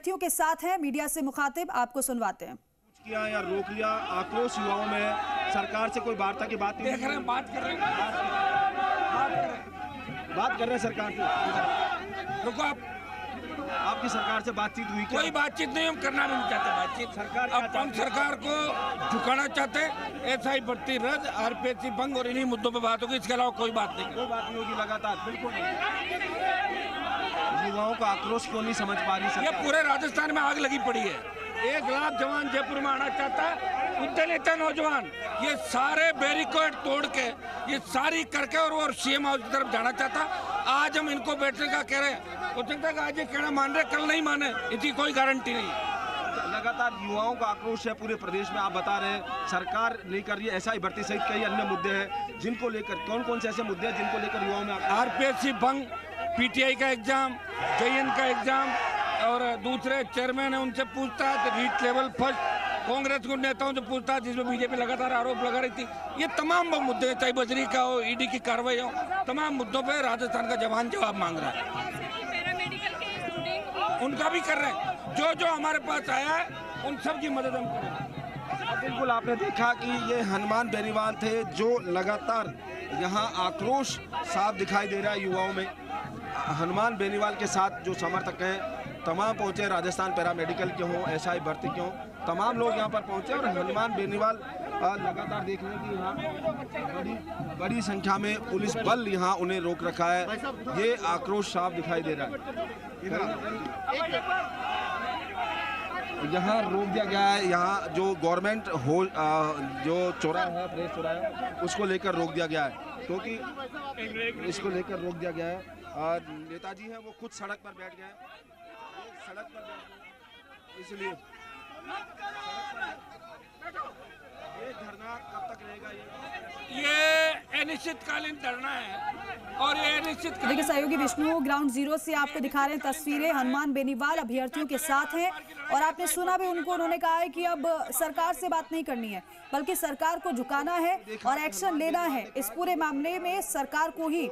साथियों के साथ हैं, मीडिया से मुखातिब, आपको सुनवाते हैं। कुछ किया या रोक लिया, आक्रोश युवाओं में, सरकार से कोई वार्ता की बात नहीं देख रहे हैं, बात कर रहे हैं सरकार से। रुको, आपकी सरकार से बातचीत हुई क्या? कोई बातचीत नहीं, हम करना भी नहीं चाहते बातचीत। सरकार अब हम सरकार को झुकाना चाहते हैं, SI भर्ती रद्द, RPSC भंग और इन्हीं मुद्दों पे बात होगी, इसके अलावा कोई बात नहीं। कोई बात नहीं होगी लगातार, बिल्कुल युवाओं का आक्रोश क्यों नहीं समझ पा रही सरकार? ये पूरे राजस्थान में आग लगी पड़ी है। 1 लाख जवान जयपुर में आना चाहता है, उद्दलित नौजवान, ये सारे बैरिकेड तोड़ के, ये सारी करके और वो CM हाउस की तरफ जाना चाहता। आज हम इनको बैठने का कह रहे हैं, हो सकता है आज ये कहना मान रहे, कल नहीं माने, इसकी कोई गारंटी नहीं। लगातार युवाओं का आक्रोश है पूरे प्रदेश में। आप बता रहे हैं सरकार नहीं कर रही है, SI भर्ती सहित कई अन्य मुद्दे हैं जिनको लेकर, कौन कौन से ऐसे मुद्दे हैं जिनको लेकर युवाओं में RPSC भंग, PTI का एग्जाम, JN का एग्जाम और दूसरे चेयरमैन है उनसे पूछताछ, रीट लेवल फर्स्ट, कांग्रेस के नेताओं से पूछताछ जिसमें BJP लगातार आरोप लगा रही थी। ये तमाम मुद्दे, चाहे बजरी का हो, ED की कार्रवाई हो, तमाम मुद्दों पे राजस्थान का जवान जवाब मांग रहा है। उनका भी कर रहे हैं, जो हमारे पास आया है उन सब की मदद हम करेंगे। बिल्कुल, आपने देखा कि ये हनुमान बेनीवाल थे जो लगातार यहाँ आक्रोश साफ दिखाई दे रहा है युवाओं में। हनुमान बेनीवाल के साथ जो समर्थक हैं तमाम पहुँचे, राजस्थान पैरामेडिकल के हों, SI भर्ती के हों, तमाम लोग यहाँ पर पहुँचे और हनुमान बेनीवाल लगातार देख रहे हैं कि यहाँ बड़ी संख्या में पुलिस बल यहाँ उन्हें रोक रखा है। ये आक्रोश साफ दिखाई दे रहा है। यहाँ रोक दिया गया है, यहाँ जो गवर्नमेंट हॉल जो चौराहा है, प्रेस चौराहा है, उसको लेकर रोक दिया गया है, क्योंकि इसको लेकर रोक दिया गया है। नेताजी हैं वो खुद सड़क पर बैठ गए, सड़क पर इसलिए ये धरना कब तक रहेगा? ये अनिश्चितकालीन धरना है और ये अनिश्चित। देखिए सहयोगी विष्णु ग्राउंड जीरो से आपको दिखा रहे हैं तस्वीरें। हनुमान बेनीवाल अभ्यर्थियों के साथ हैं और आपने सुना भी उनको, उन्होंने कहा है कि अब सरकार से बात नहीं करनी है बल्कि सरकार को झुकाना है और एक्शन लेना है इस पूरे मामले में सरकार को ही।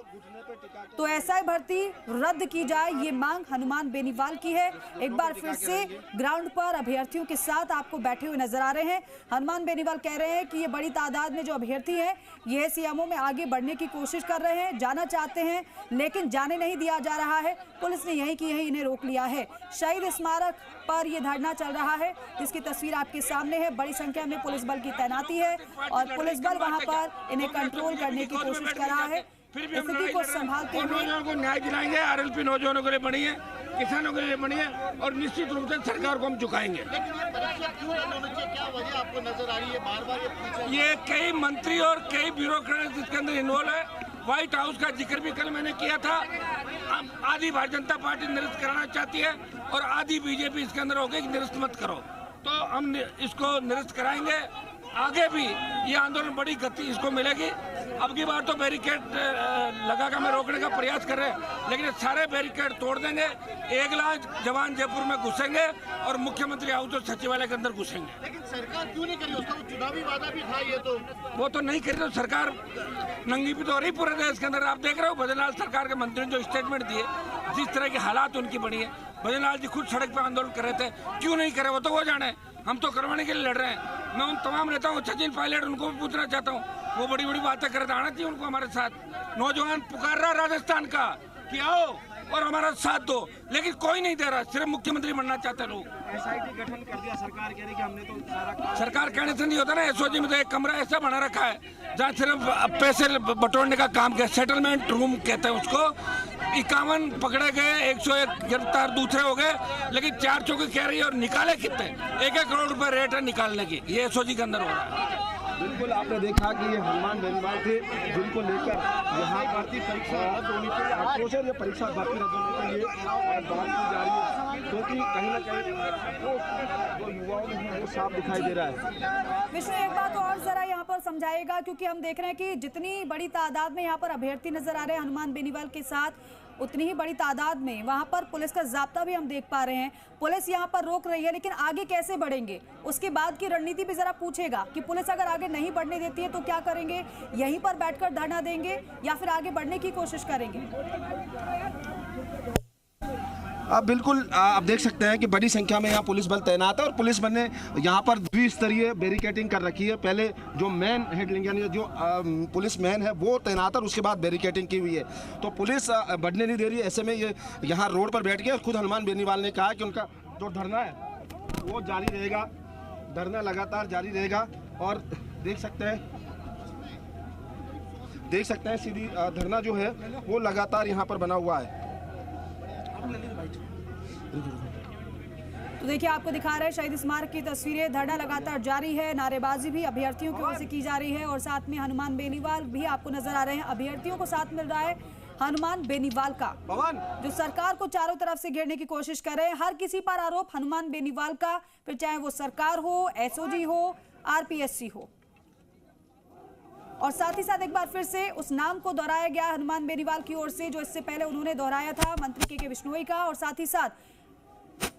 तो SI भर्ती रद्द की जाए, ये मांग हनुमान बेनीवाल की है। एक बार फिर से ग्राउंड पर अभ्यर्थियों के साथ आपको बैठे हुए नजर आ रहे हैं। हनुमान बेनीवाल कह रहे हैं कि ये बड़ी तादाद में जो अभ्यर्थी हैं ये CMO में आगे बढ़ने की कोशिश कर रहे हैं, जाना चाहते हैं लेकिन जाने नहीं दिया जा रहा है। पुलिस ने यही की यही इन्हें रोक लिया है। शहीद स्मारक पर यह धरना चल रहा है, इसकी तस्वीर आपके सामने है। बड़ी संख्या में पुलिस बल की तैनाती है और पुलिस बल वहां पर इन्हें कंट्रोल करने की कोशिश कर रहा है। स्थिति को संभालते हुए नौजवानों को न्याय दिलाएंगे। RLP नौजवानों के लिए बनी है, किसानों के लिए बनी है और निश्चित रूप से सरकार को हम झुकाएंगे। लेकिन ये परीक्षा क्यों होनी चाहिए, क्या वजह आपको नजर आ रही है? बार-बार ये पूछा, ये कई मंत्री और कई ब्यूरोक्रेट इसके अंदर इन्वॉल्व है। व्हाइट हाउस का जिक्र भी कल मैंने किया था। आधी भारतीय जनता पार्टी निरस्त कराना चाहती है और आधी BJP इसके अंदर हो गई कि निरस्त मत करो, तो हम इसको निरस्त कराएंगे। आगे भी ये आंदोलन बड़ी गति इसको मिलेगी। अब की बार तो बैरिकेड लगा कर रोकने का प्रयास कर रहे हैं, लेकिन सारे बैरिकेड तोड़ देंगे। 1 लाख जवान जयपुर में घुसेंगे और मुख्यमंत्री हाउस और सचिवालय के अंदर घुसेंगे। लेकिन सरकार क्यों नहीं करी? उसका चुनावी वादा भी था, ये तो वो तो नहीं करी, तो सरकार नंगी भी तो हो रही पूरे देश के अंदर। आप देख रहे हो भजनलाल सरकार के मंत्री ने जो स्टेटमेंट दिए, जिस तरह के हालात उनकी बनी है। भजनलाल जी खुद सड़क पर आंदोलन कर रहे थे, क्यों नहीं करे वो तो वो जाने, हम तो करवाने के लिए लड़ रहे हैं। मैं उन तमाम नेताओं, सचिन पायलट, उनको भी पूछना चाहता हूँ, वो बड़ी बड़ी बातें करते, आना चाहिए उनको हमारे साथ। नौजवान पुकार रहा राजस्थान का कि आओ और हमारा साथ दो, लेकिन कोई नहीं दे रहा, सिर्फ मुख्यमंत्री बनना चाहते लोग। SIT गठन कर दिया सरकार, कह रही कि हमने तो सारा सरकार कहने से नहीं होता ना। SOG में तो एक कमरा ऐसा बना रखा है जहाँ सिर्फ पैसे बटोरने का काम किया, सेटलमेंट रूम कहते हैं उसको। 51 पकड़े गए, 101 गिरफ्तार दूसरे हो गए, लेकिन 4 चौकी कह रही है और निकाले कितने? 1-1 करोड़ रुपए रेट है निकालने की, ये SOG के अंदर हो रहा है। बिल्कुल, आपने देखा कि ये हनुमान बेनीवाल थे जिनको लेकर यहाँ भर्ती परीक्षा रद्द होनी चाहिए, आक्रोश है। ये परीक्षा भर्ती रद्द होने के लिए बात की जा रही है, क्योंकि कहीं ना कहीं जो युवाओं में है वो साफ दिखाई दे रहा है। विष्णु एक बात और जरा यहाँ पर समझाएगा, क्योंकि हम देख रहे हैं कि जितनी बड़ी तादाद में यहाँ पर अभ्यर्थी नजर आ रहे हैं हनुमान बेनीवाल के साथ, उतनी ही बड़ी तादाद में वहां पर पुलिस का जाब्ता भी हम देख पा रहे हैं। पुलिस यहां पर रोक रही है, लेकिन आगे कैसे बढ़ेंगे उसके बाद की रणनीति भी जरा पूछेगा कि पुलिस अगर आगे नहीं बढ़ने देती है तो क्या करेंगे? यहीं पर बैठकर धरना देंगे या फिर आगे बढ़ने की कोशिश करेंगे? आप बिल्कुल आप देख सकते हैं कि बड़ी संख्या में यहाँ पुलिस बल तैनात है और पुलिस बल ने यहाँ पर द्विस्तरीय बैरिकेडिंग कर रखी है। पहले जो मैन हेडलिंग यानी जो पुलिस मैन है वो तैनात है और उसके बाद बैरिकेडिंग की हुई है। तो पुलिस बढ़ने नहीं दे रही है। ऐसे में ये यहाँ रोड पर बैठ गए। खुद हनुमान बेनीवाल ने कहा कि उनका जो धरना है वो जारी रहेगा, धरना लगातार जारी रहेगा। और देख सकते हैं सीधी धरना जो है वो लगातार यहाँ पर बना हुआ है। तो देखिए आपको दिखा रहे हैं शहीद स्मारक की तस्वीरें। धरना लगातार जारी है, नारेबाजी भी अभ्यर्थियों की ओर से की जा रही है और साथ में हनुमान बेनीवाल भी आपको नजर आ रहे हैं। अभ्यर्थियों को साथ मिल रहा है हनुमान बेनीवाल का, जो सरकार को चारों तरफ से घेरने की कोशिश कर रहे हैं। हर किसी पर आरोप हनुमान बेनीवाल का, फिर चाहे वो सरकार हो, एसओजी हो, आरपीएससी हो। और साथ ही साथ एक बार फिर से उस नाम को दोहराया गया हनुमान बेनीवाल की ओर से जो इससे पहले उन्होंने दोहराया था मंत्री के बिश्नोई का। और साथ ही साथ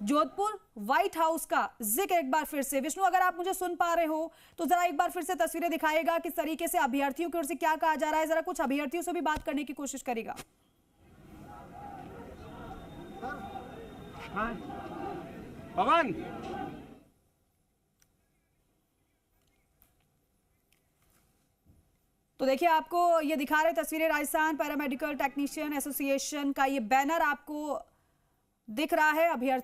जोधपुर व्हाइट हाउस का जिक्र एक बार फिर से। विष्णु, अगर आप मुझे सुन पा रहे हो तो जरा एक बार फिर से तस्वीरें दिखाएगा किस तरीके से अभ्यर्थियों की ओर से क्या कहा जा रहा है। जरा कुछ अभ्यर्थियों से भी बात करने की कोशिश करेगा। पवन, तो देखिए आपको ये दिखा रहे तस्वीरें राजस्थान पैरामेडिकल टेक्नीशियन एसोसिएशन का ये बैनर आपको दिख रहा है। अभ्यर्थी